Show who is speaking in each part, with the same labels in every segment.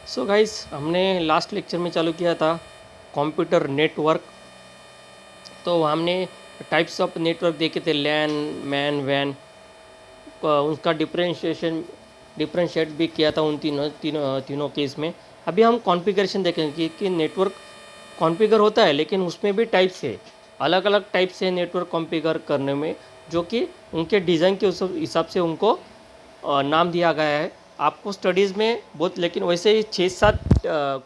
Speaker 1: So guys, हमने last lecture में चालू किया था कंप्यूटर नेटवर्क। तो हमने टाइप्स ऑफ नेटवर्क देखे थे, लैन, मैन, वैन। उसका डिफ्रेंशिएट भी किया था उन तीनों केस में। अभी हम कॉन्फ़िगरेशन देखेंगे कि नेटवर्क कॉन्फ़िगर होता है, लेकिन उसमें भी टाइप्स है। अलग अलग टाइप्स है नेटवर्क कॉन्फ़िगर करने में, जो कि उनके डिज़ाइन के उस हिसाब से उनको नाम दिया गया है। आपको स्टडीज़ में बहुत, लेकिन वैसे ही 6-7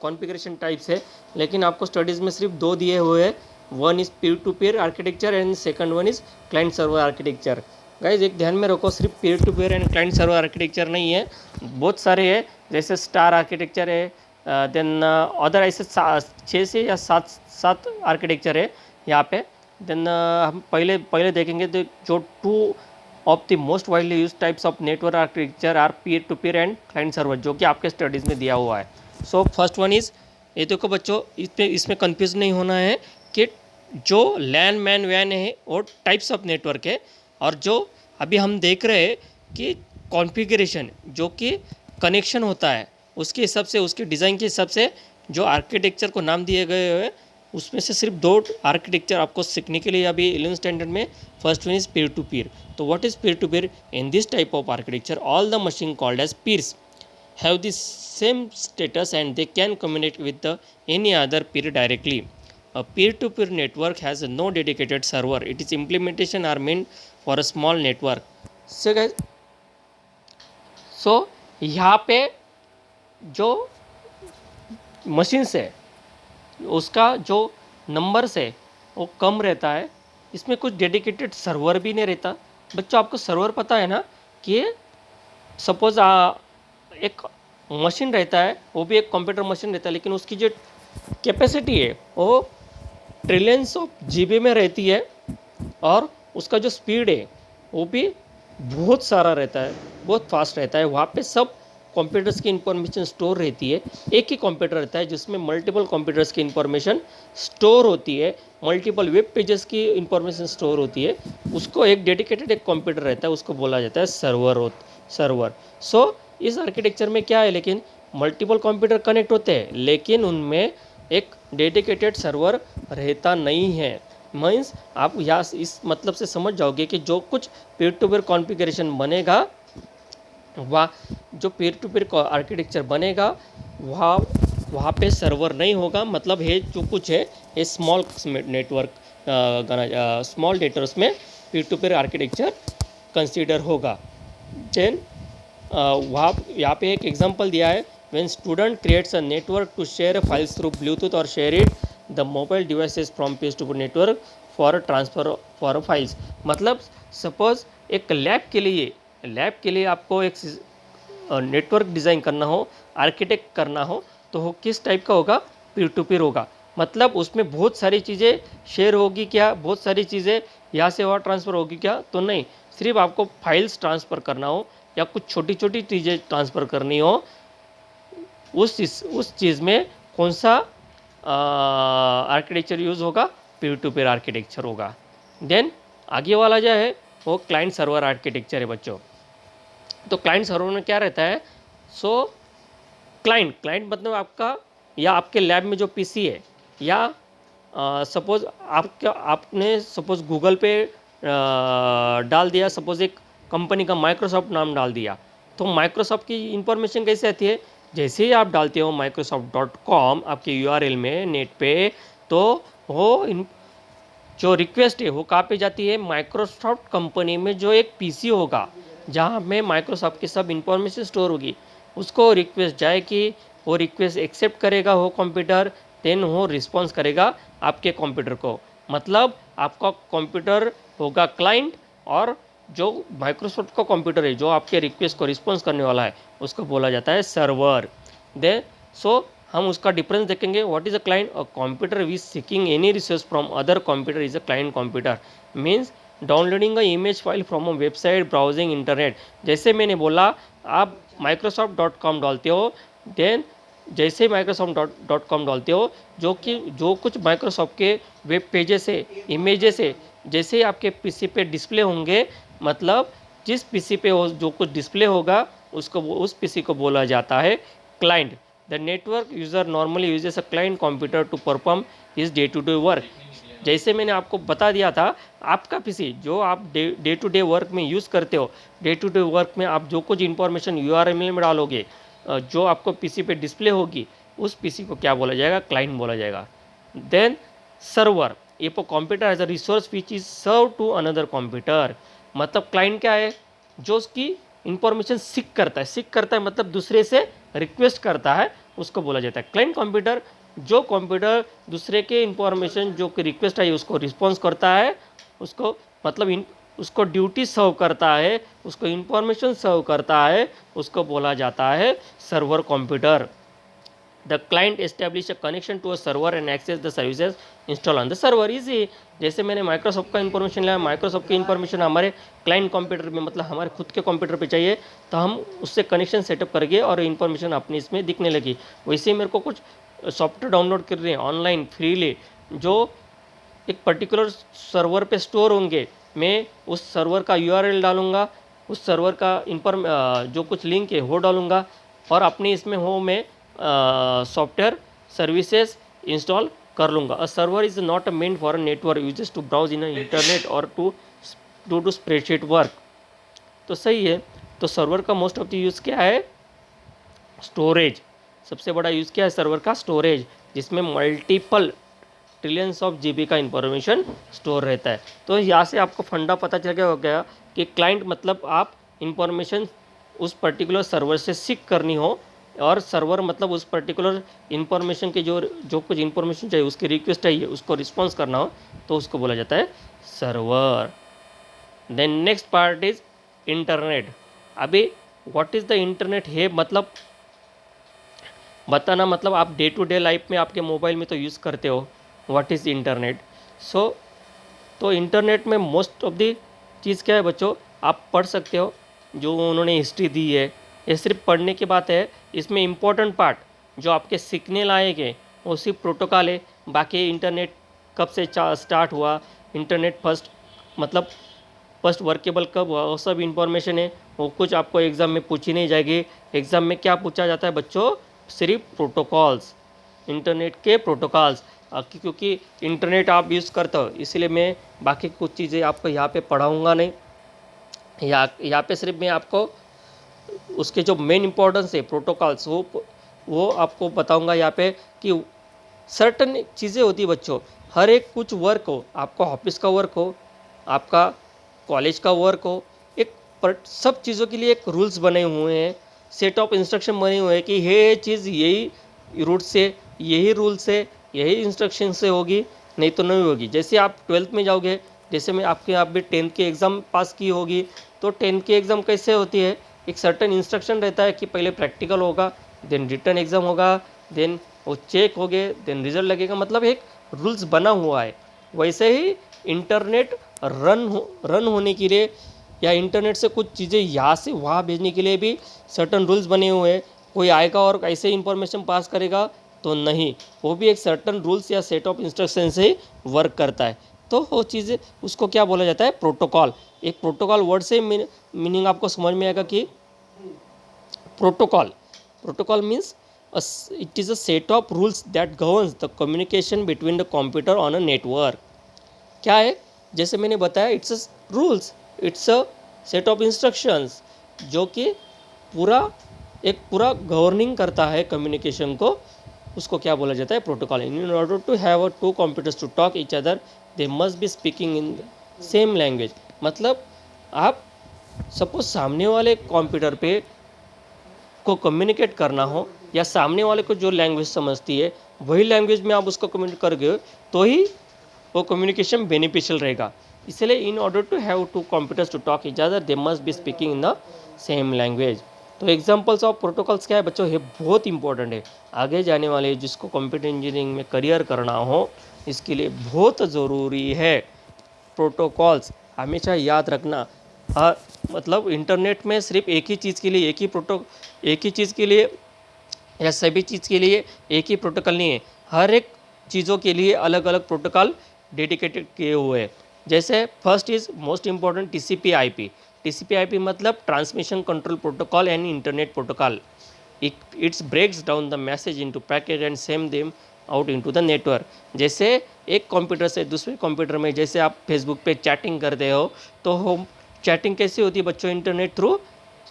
Speaker 1: कॉन्फ़िगरेशन टाइप्स है, लेकिन आपको स्टडीज़ में सिर्फ 2 दिए हुए हैं। One is peer to peer architecture and second one is client server architecture. Guys, एक ध्यान में रखो, सिर्फ peer to peer and client server architecture नहीं है, बहुत सारे हैं। जैसे स्टार आर्किटेक्चर है, देन अदर ऐसे 6 से या 7 आर्किटेक्चर है यहाँ पे। देन हम पहले पहले देखेंगे तो जो 2 of the most widely use types of network architecture are peer to peer and client server, जो कि आपके स्टडीज़ में दिया हुआ है। सो फर्स्ट वन इज़, ये देखो बच्चों, इसमें कंफ्यूज नहीं होना है कि जो लैन, मैन, वैन है वो टाइप्स ऑफ नेटवर्क है, और जो अभी हम देख रहे हैं कि कॉन्फ़िगरेशन, जो कि कनेक्शन होता है, उसके हिसाब से, उसके डिज़ाइन के हिसाब से जो आर्किटेक्चर को नाम दिए गए हैं, उसमें से सिर्फ 2 आर्किटेक्चर आपको सीखने के लिए अभी 11th स्टैंडर्ड में। First one is peer to peer. तो what is peer to peer? In this type of architecture all the machine called as peers have the same status and they can communicate with the any other peer directly. A peer-to-peer network has no dedicated server. It is implementation are meant for a small network. So guys, so यहाँ पे जो machines है, उसका जो numbers है वो कम रहता है। इसमें कुछ डेडिकेटेड सर्वर भी नहीं रहता। बच्चों, आपको सर्वर पता है ना, कि सपोज एक मशीन रहता है, वो भी एक कंप्यूटर मशीन रहता है, लेकिन उसकी जो कैपेसिटी है वो ट्रिलियंस ऑफ जीबी में रहती है, और उसका जो स्पीड है वो भी बहुत सारा रहता है, बहुत फास्ट रहता है। वहाँ पे सब कंप्यूटर्स की इंफॉर्मेशन स्टोर रहती है। एक ही कंप्यूटर रहता है जिसमें मल्टीपल कंप्यूटर्स की इंफॉर्मेशन स्टोर होती है, मल्टीपल वेब पेजेस की इंफॉर्मेशन स्टोर होती है। उसको एक डेडिकेटेड एक कंप्यूटर रहता है, उसको बोला जाता है सर्वर। सो इस आर्किटेक्चर में क्या है, लेकिन मल्टीपल कंप्यूटर कनेक्ट होते हैं, लेकिन उनमें एक डेडिकेटेड सर्वर रहता नहीं है। मीन्स आप यहाँ इस मतलब से समझ जाओगे कि जो कुछ पीयर टू पीयर कॉन्फ़िगरेशन बनेगा, वहाँ जो पीयर टू पीयर आर्किटेक्चर बनेगा, वहाँ वहाँ पे सर्वर नहीं होगा। मतलब है जो कुछ है ये स्मॉल नेटवर्क, स्मॉल डेटर्स में peer to peer architecture consider होगा। देन वहाँ यहाँ पे एक एग्जांपल दिया है, when student creates a network to share files through Bluetooth और share it the mobile devices from peer to peer network for transfer for files. मतलब suppose एक लैब के लिए आपको एक नेटवर्क डिज़ाइन करना हो, आर्किटेक्ट करना हो, तो वो किस टाइप का होगा? पीयर टू पीयर होगा। मतलब उसमें बहुत सारी चीज़ें शेयर होगी क्या? बहुत सारी चीज़ें यहाँ से वहाँ ट्रांसफ़र होगी क्या? तो नहीं, सिर्फ आपको फाइल्स ट्रांसफ़र करना हो या कुछ छोटी छोटी चीज़ें ट्रांसफ़र करनी हो, उस चीज़ में कौन सा आर्किटेक्चर यूज़ होगा? पीयर टू पीयर आर्किटेक्चर होगा। देन आगे वाला जो है वो क्लाइंट सर्वर आर्किटेक्चर है बच्चों। तो क्लाइंट सर्वर में क्या रहता है? सो क्लाइंट मतलब आपका या आपके लैब में जो पीसी है, या सपोज आपने सपोज गूगल पे डाल दिया, सपोज एक कंपनी का माइक्रोसॉफ्ट नाम डाल दिया, तो माइक्रोसॉफ्ट की इंफॉर्मेशन कैसे आती है? जैसे ही आप डालते हो microsoft.com आपके यूआरएल में नेट पे, तो वो जो रिक्वेस्ट है वो कहाँ पे जाती है? माइक्रोसॉफ्ट कंपनी में जो एक पीसी होगा, जहाँ में माइक्रोसॉफ्ट की सब इंफॉर्मेशन स्टोर होगी, उसको रिक्वेस्ट जाएगी, वो रिक्वेस्ट एक्सेप्ट करेगा वो कंप्यूटर, देन वो रिस्पॉन्स करेगा आपके कंप्यूटर को। मतलब आपका कंप्यूटर होगा क्लाइंट, और जो माइक्रोसॉफ्ट का कंप्यूटर है जो आपके रिक्वेस्ट को रिस्पॉन्स करने वाला है, उसको बोला जाता है सर्वर। दे सो हम उसका डिफरेंस देखेंगे। What is a client? A computer which seeking any resource from other computer is a client computer. Means downloading a image file from a website, browsing internet. जैसे मैंने बोला, आप microsoft.com डालते हो, देन जैसे microsoft.com डालते हो, जो कुछ माइक्रोसॉफ्ट के वेब पेजेस है, इमेजेस है, जैसे ही आपके पीसी पे डिस्प्ले होंगे, मतलब जिस पीसी पे जो कुछ डिस्प्ले होगा, उसको उस पीसी को बोला जाता है client. The network user normally uses a client computer to perform his day to day work. जैसे मैंने आपको बता दिया था, आपका पीसी जो आप डे टू डे वर्क में यूज़ करते हो, डे टू डे वर्क में आप जो कुछ इन्फॉर्मेशन यूआरएल में डालोगे, जो आपको पीसी पे डिस्प्ले होगी, उस पीसी को क्या बोला जाएगा? क्लाइंट बोला जाएगा। Then server, if a computer as a resource which is serve to another computer, मतलब क्लाइंट क्या है? जो उसकी इंफॉर्मेशन सीक करता है, सीक करता है मतलब दूसरे से रिक्वेस्ट करता है, उसको बोला जाता है क्लाइंट कंप्यूटर। जो कंप्यूटर दूसरे के इंफॉर्मेशन जो कि रिक्वेस्ट आई उसको रिस्पॉन्स करता है, उसको मतलब उसको ड्यूटी सर्व करता है, उसको इंफॉर्मेशन सर्व करता है, उसको बोला जाता है server computer. The client establish a connection to a server and access the services install on the server. Easy, जैसे मैंने माइक्रोसॉफ्ट का इन्फॉर्मेशन लिया, माइक्रोसॉफ्ट की इन्फॉर्मेशन हमारे क्लाइंट कंप्यूटर में मतलब हमारे खुद के कंप्यूटर पे चाहिए, तो हम उससे कनेक्शन सेटअप करेंगे और इन्फॉर्मेशन अपनी इसमें दिखने लगी। वैसे ही मेरे को कुछ सॉफ्टवेयर डाउनलोड कर रहे हैं ऑनलाइन फ्रीली, जो एक पर्टिकुलर सर्वर पे स्टोर होंगे, मैं उस सर्वर का यूआरएल डालूंगा, उस सर्वर का जो कुछ लिंक है वो डालूंगा, और अपने इसमें हो मैं सॉफ्टवेयर सर्विसेज इंस्टॉल कर लूँगा। A server is not meant for a network uses to browse in internet or to spreadsheet work. तो सही है। तो सर्वर का मोस्ट ऑफ द यूज़ क्या है? स्टोरेज। सबसे बड़ा यूज़ क्या है सर्वर का? स्टोरेज, जिसमें मल्टीपल ट्रिलियंस ऑफ जीबी का इंफॉर्मेशन स्टोर रहता है। तो यहाँ से आपको फंडा पता चल गया हो गया कि क्लाइंट मतलब आप इंफॉर्मेशन उस पर्टिकुलर सर्वर से सीक करनी हो, और सर्वर मतलब उस पर्टिकुलर इंफॉर्मेशन के जो जो कुछ इंफॉर्मेशन चाहिए, उसकी रिक्वेस्ट चाहिए, उसको रिस्पॉन्स करना हो, तो उसको बोला जाता है server. Then next part is internet. अभी व्हाट इज़ द इंटरनेट है, मतलब बताना, मतलब आप डे टू डे लाइफ में आपके मोबाइल में तो यूज़ करते हो व्हाट इज़ इंटरनेट। सो तो इंटरनेट में मोस्ट ऑफ द चीज़ क्या है बच्चों, आप पढ़ सकते हो, जो उन्होंने हिस्ट्री दी है, ये सिर्फ पढ़ने की बात है। इसमें इम्पोर्टेंट पार्ट जो आपके सीखने लायक है वो सिर्फ प्रोटोकॉल है। बाकी इंटरनेट कब से स्टार्ट हुआ, इंटरनेट फर्स्ट मतलब फर्स्ट वर्केबल कब हुआ, वो सब इंफॉर्मेशन है, वो कुछ आपको एग्ज़ाम में पूछी नहीं जाएगी। एग्ज़ाम में क्या पूछा जाता है बच्चों? सिर्फ प्रोटोकॉल्स, इंटरनेट के प्रोटोकॉल्स। क्योंकि इंटरनेट आप यूज़ करते हो, इसलिए मैं बाकी कुछ चीज़ें आपको यहाँ पे पढ़ाऊँगा नहीं। यहाँ पे सिर्फ मैं आपको उसके जो मेन इंपॉर्टेंस है प्रोटोकॉल्स, वो आपको बताऊँगा यहाँ पे कि सर्टन चीज़ें होती है बच्चों। हर एक कुछ वर्क हो, आपका ऑफिस का वर्क हो, आपका कॉलेज का वर्क हो, एक सब चीज़ों के लिए एक रूल्स बने हुए हैं, सेट ऑफ इंस्ट्रक्शन बने हुए हैं कि ये चीज़ यही रूट से, यही रूल से, यही इंस्ट्रक्शन से होगी, नहीं तो नहीं होगी। जैसे आप 12th में जाओगे, जैसे मैं आपके आप भी 10th की एग्ज़ाम पास की होगी, तो 10th की एग्ज़ाम कैसे होती है? एक सर्टन इंस्ट्रक्शन रहता है कि पहले प्रैक्टिकल होगा, देन रिटर्न एग्ज़ाम होगा, देन वो चेक हो गए, देन रिजल्ट लगेगा, मतलब एक रूल्स बना हुआ है। वैसे ही इंटरनेट रन होने के लिए या इंटरनेट से कुछ चीज़ें यहाँ से वहाँ भेजने के लिए भी सर्टन रूल्स बने हुए हैं। कोई आएगा और ऐसे इंफॉर्मेशन पास करेगा तो नहीं, वो भी एक सर्टन रूल्स या सेट ऑफ इंस्ट्रक्शन से ही वर्क करता है। तो वो चीज़ें उसको क्या बोला जाता है? प्रोटोकॉल। एक प्रोटोकॉल वर्ड से मीनिंग आपको समझ में आएगा कि protocol means it is a set of rules that governs the communication between the computer on a network। क्या है? जैसे मैंने बताया, it's a rules, it's a set of instructions, जो कि पूरा गवर्निंग करता है कम्युनिकेशन को, उसको क्या बोला जाता है? Protocol. In order to have two computers to talk each other they must be speaking in same language. मतलब आप सपोज सामने वाले कंप्यूटर पे को कम्युनिकेट करना हो, या सामने वाले को जो लैंग्वेज समझती है वही लैंग्वेज में आप उसको कम्युनिकेट करोगे, तो ही वो कम्युनिकेशन बेनिफिशियल रहेगा। इसलिए in order to have two computers to talk each other they must be speaking in the same language. तो एग्जांपल्स ऑफ प्रोटोकॉल्स क्या है बच्चों? ये बहुत इंपॉर्टेंट है। आगे जाने वाले जिसको कंप्यूटर इंजीनियरिंग में करियर करना हो, इसके लिए बहुत ज़रूरी है प्रोटोकॉल्स। हमेशा याद रखना। मतलब इंटरनेट में सिर्फ एक ही चीज़ के लिए एक ही चीज़ के लिए या सभी चीज़ के लिए एक ही प्रोटोकॉल नहीं है। हर एक चीज़ों के लिए अलग अलग प्रोटोकॉल डेडिकेटेड किए हुए हैं। जैसे first is most important TCP/IP। TCP/IP मतलब transmission control protocol and internet protocol. It's breaks down the message into packet and send them out into the network. जैसे एक कंप्यूटर से दूसरे कंप्यूटर में, जैसे आप फेसबुक पे चैटिंग करते हो, तो हम चैटिंग कैसे होती है बच्चों, इंटरनेट थ्रू।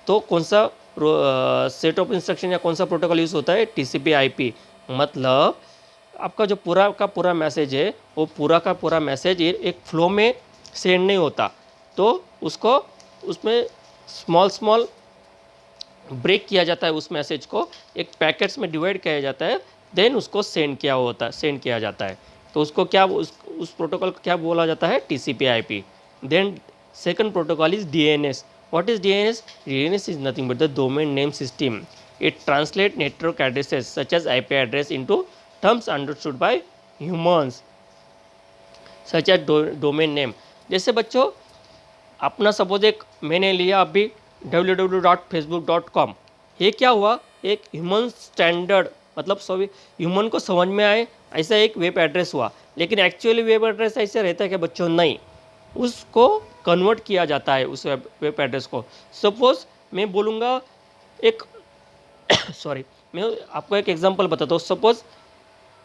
Speaker 1: तो कौन सा सेट ऑफ इंस्ट्रक्शन या कौन सा प्रोटोकॉल यूज़ होता है, TCP/IP। मतलब आपका जो पूरा का पूरा मैसेज है, वो पूरा का पूरा मैसेज एक फ्लो में सेंड नहीं होता, तो उसको उसमें स्मॉल स्मॉल ब्रेक किया जाता है, उस मैसेज को एक पैकेट्स में डिवाइड किया जाता है, देन उसको सेंड किया जाता है। तो उसको क्या उस प्रोटोकॉल को क्या बोला जाता है, TCP/IP। Then second protocol is DNS। What is DNS? DNS is nothing but the domain name system. It translate network addresses such as IP address into terms understood by humans such as domain name. जैसे बच्चों अपना suppose एक मैंने लिया अभी www.facebook.com, ये क्या हुआ, एक ह्यूमन स्टैंडर्ड, मतलब सभी ह्यूमन को समझ में आए ऐसा एक वेब एड्रेस हुआ। लेकिन एक्चुअली वेब एड्रेस ऐसे रहता है कि बच्चों, नहीं, उसको कन्वर्ट किया जाता है उस वेब एड्रेस को। सपोज मैं बोलूँगा एक सॉरी, मैं आपको एक एग्जांपल बताता हूँ। सपोज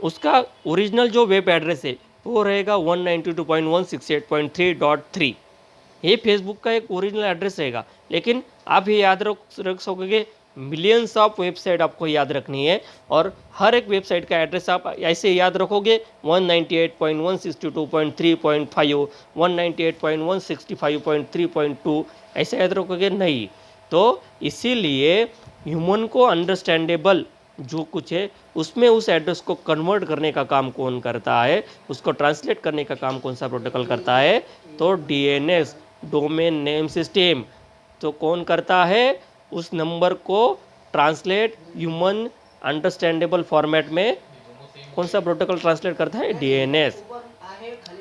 Speaker 1: उसका ओरिजिनल जो वेब एड्रेस है वो रहेगा 192.168.3.3, ये फेसबुक का एक ओरिजिनल एड्रेस रहेगा। लेकिन आप ये याद रख सकोगे, मिलियंस ऑफ वेबसाइट आपको याद रखनी है, और हर एक वेबसाइट का एड्रेस आप ऐसे याद रखोगे 198.162.3.5, 198.165.3.2, ऐसे याद रखोगे नहीं। तो इसीलिए ह्यूमन को अंडरस्टैंडेबल जो कुछ है उसमें उस एड्रेस को कन्वर्ट करने का काम कौन करता है, उसको ट्रांसलेट करने का काम कौन सा प्रोटोकॉल करता है, तो DNS, डोमेन नेम सिस्टम। तो कौन करता है, उस नंबर को ट्रांसलेट ह्यूमन अंडरस्टैंडेबल फॉर्मेट में कौन सा प्रोटोकॉल ट्रांसलेट करता है, DNS।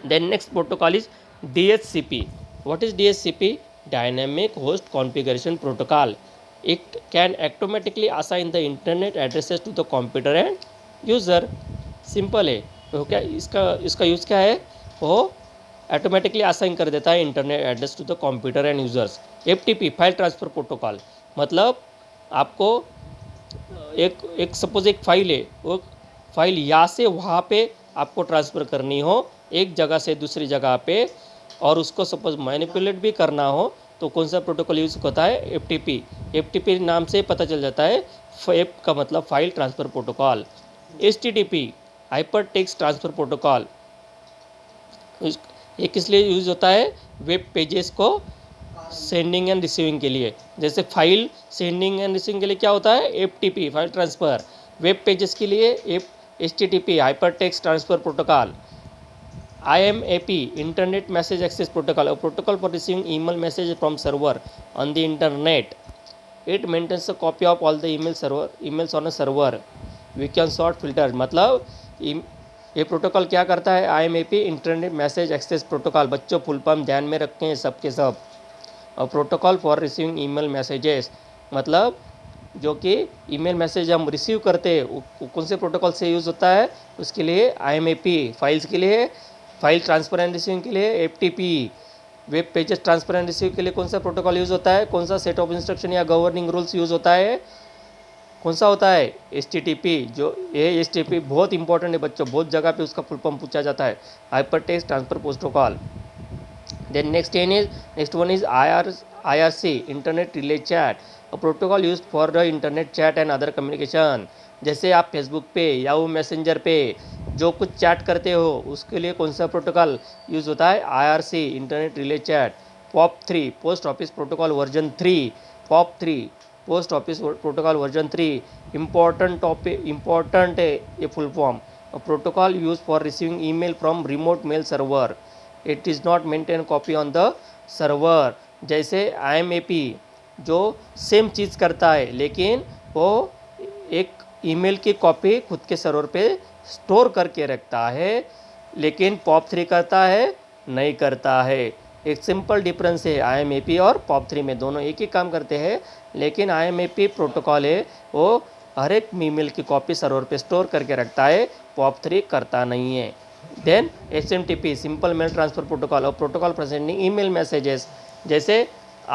Speaker 1: Then next protocol is DHCP। What is DHCP? Dynamic host configuration protocol. It can automatically assign the internet addresses to the computer and user. Simple है। तो क्या इसका use क्या है, वो ऑटोमेटिकली असाइन कर देता है internet address to the computer and users. FTP, file transfer protocol, मतलब आपको एक सपोज एक फाइल है, वो फाइल यहाँ से वहाँ पे आपको ट्रांसफ़र करनी हो, एक जगह से दूसरी जगह पे, और उसको सपोज मैनिपुलेट भी करना हो, तो कौन सा प्रोटोकॉल यूज़ होता है, FTP। FTP नाम से पता चल जाता है, एफ का मतलब file transfer protocol. HTTP, hypertext transfer protocol, ये किस लिए यूज़ होता है, वेब पेजेस को सेंडिंग एंड रिसीविंग के लिए। जैसे फाइल सेंडिंग एंड रिसीविंग के लिए क्या होता है, FTP, file transfer. Web pages के लिए HTTP, hypertext transfer protocol. IMAP, internet message access protocol, protocol for receiving email message from server on the internet. It maintains a copy of all the emails on a server. We can sort filter, मतलब ये protocol क्या करता है, IMAP, internet message access protocol. बच्चों full form ध्यान में रखें सब के सब। और protocol for receiving email messages, मतलब जो कि ईमेल मैसेज हम रिसीव करते हैं वो कौन से प्रोटोकॉल से यूज़ होता है, उसके लिए IMAP, फाइल्स के लिए फाइल ट्रांसफर एंड रिसीविंग के लिए FTP, web pages transfer and receive के लिए कौन सा प्रोटोकॉल यूज़ होता है, कौन सा सेट ऑफ इंस्ट्रक्शन या गवर्निंग रूल्स यूज़ होता है, कौन सा होता है, HTTP। जो ये HTTP बहुत इंपॉर्टेंट है बच्चों, बहुत जगह पे उसका फुल फॉर्म पूछा जाता है, hypertext transfer protocol. Then next one is IRC, internet relay chat, a protocol used for the internet chat and other communication. जैसे आप फेसबुक पे या वो मैसेंजर पे जो कुछ चैट करते हो, उसके लिए कौन सा प्रोटोकॉल यूज़ होता है, IRC, internet relay chat. POP3, post office protocol version 3, POP3, post office protocol version 3। Important है ये full form, protocol use for receiving email from remote mail server. It is not maintain copy on the server. जैसे IMAP जो same चीज़ करता है, लेकिन वो एक ईमेल की कॉपी खुद के सर्वर पे स्टोर करके रखता है, लेकिन POP3 करता है, नहीं करता है। एक सिंपल डिफरेंस है IMAP और POP3 में, दोनों एक ही काम करते हैं, लेकिन IMAP प्रोटोकॉल है वो हर एक ईमेल की कॉपी सर्वर पे स्टोर करके रखता है, POP3 करता नहीं है। Then SMTP, simple mail transfer protocol, और protocol for sending email messages. जैसे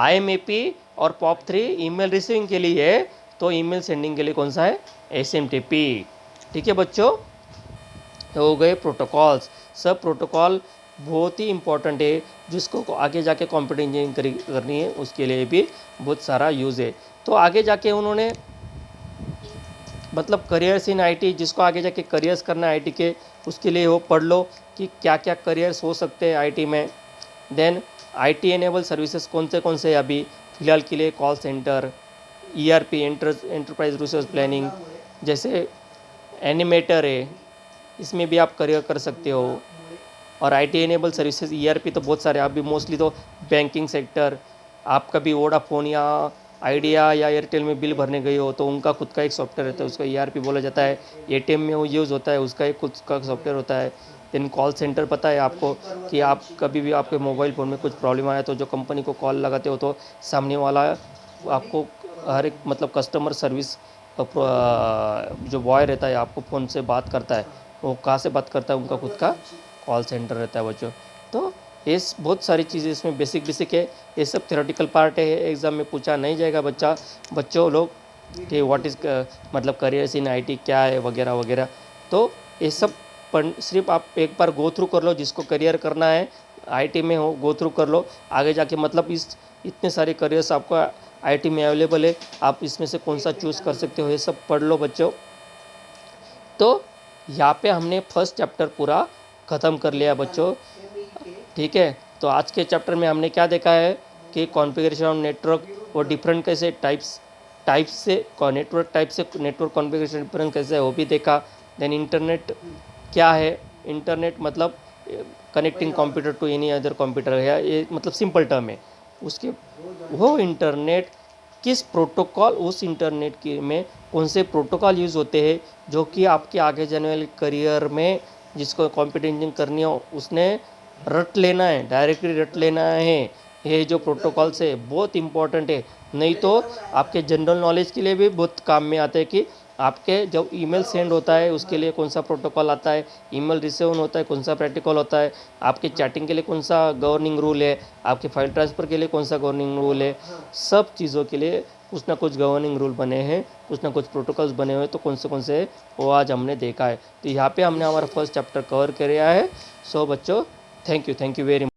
Speaker 1: IMAP और POP3 ईमेल रिसीविंग के लिए है, तो ईमेल सेंडिंग के लिए कौन सा है, SMTP। ठीक है बच्चों, हो गए प्रोटोकॉल्स। सब प्रोटोकॉल बहुत ही इम्पोर्टेंट है, जिसको आगे जाके कंप्यूटर इंजीनियरिंग करनी है उसके लिए भी बहुत सारा यूज़ है। तो आगे जाके उन्होंने मतलब करियर्स इन आईटी, जिसको आगे जाके करियर्स करना है आईटी के, उसके लिए वो पढ़ लो कि क्या क्या करियर्स हो सकते हैं आईटी में। देन आईटी एनेबल सर्विसेज कौन से अभी फ़िलहाल के लिए, call centre, ERP enterprise resource planning, जैसे एनिमेटर है, इसमें भी आप करियर कर सकते हो। और आईटी एनेबल सर्विसेज ERP तो बहुत सारे, आप भी मोस्टली तो बैंकिंग सेक्टर, आप कभी वोडाफोन या आइडिया या एयरटेल में बिल भरने गए हो तो उनका खुद का एक सॉफ्टवेयर रहता है, उसको ERP बोला जाता है। ATM में वो यूज़ होता है, उसका एक खुद का सॉफ्टवेयर होता है। देन कॉल सेंटर, पता है आपको कि आप कभी भी आपके मोबाइल फ़ोन में कुछ प्रॉब्लम आया तो जो कंपनी को कॉल लगाते हो तो सामने वाला आपको हर एक मतलब कस्टमर सर्विस जो बॉय रहता है आपको फ़ोन से बात करता है, वो कहाँ से बात करता है, उनका खुद का कॉल सेंटर रहता है बच्चों। तो ये बहुत सारी चीज़ें इसमें बेसिक है, ये सब थ्योरेटिकल पार्ट है, एग्ज़ाम में पूछा नहीं जाएगा बच्चों लोग कि व्हाट इज़ मतलब करियर्स इन आईटी क्या है वगैरह वगैरह। तो ये सब सिर्फ आप एक बार गो थ्रू कर लो, जिसको करियर करना है आईटी में हो गो थ्रू कर लो, आगे जाके मतलब इतने सारे करियर्स आपको आईटी में अवेलेबल है, आप इसमें से कौन सा चूज़ कर सकते हो, ये सब पढ़ लो बच्चों। तो यहाँ पे हमने फर्स्ट चैप्टर पूरा ख़त्म कर लिया बच्चों। ठीक है, तो आज के चैप्टर में हमने क्या देखा है कि कॉन्फ़िगरेशन ऑफ नेटवर्क और डिफरेंट कैसे टाइप्स से नेटवर्क टाइप से नेटवर्क कॉन्फ़िगरेशन डिफरेंट कैसे है वो भी देखा। देन इंटरनेट क्या है, इंटरनेट मतलब connecting computer to any other computer है, ये मतलब सिंपल टर्म है। उसके वो इंटरनेट किस प्रोटोकॉल, उस इंटरनेट की में कौन से प्रोटोकॉल यूज़ होते हैं जो कि आपके आगे जाने वाले करियर में जिसको कंप्यूटर इंजीनियरिंग करनी हो उसने रट लेना है, डायरेक्टली रट लेना है। ये जो प्रोटोकॉल्स है बहुत इंपॉर्टेंट है, नहीं तो आपके जनरल नॉलेज के लिए भी बहुत काम में आते हैं कि आपके जब ईमेल सेंड होता है उसके लिए कौन सा प्रोटोकॉल आता है, ईमेल रिसीव होता है कौन सा प्रोटोकॉल होता है, आपके चैटिंग के लिए कौन सा गवर्निंग रूल है, आपके फाइल ट्रांसफ़र के लिए कौन सा गवर्निंग रूल है, सब चीज़ों के लिए कुछ ना कुछ गवर्निंग रूल बने हैं, कुछ ना कुछ प्रोटोकॉल्स बने हुए, तो कौन से वो आज हमने देखा है। तो यहाँ पे हमने हमारा फर्स्ट चैप्टर कवर किया है। सो बच्चों, थैंक यू वेरी मच।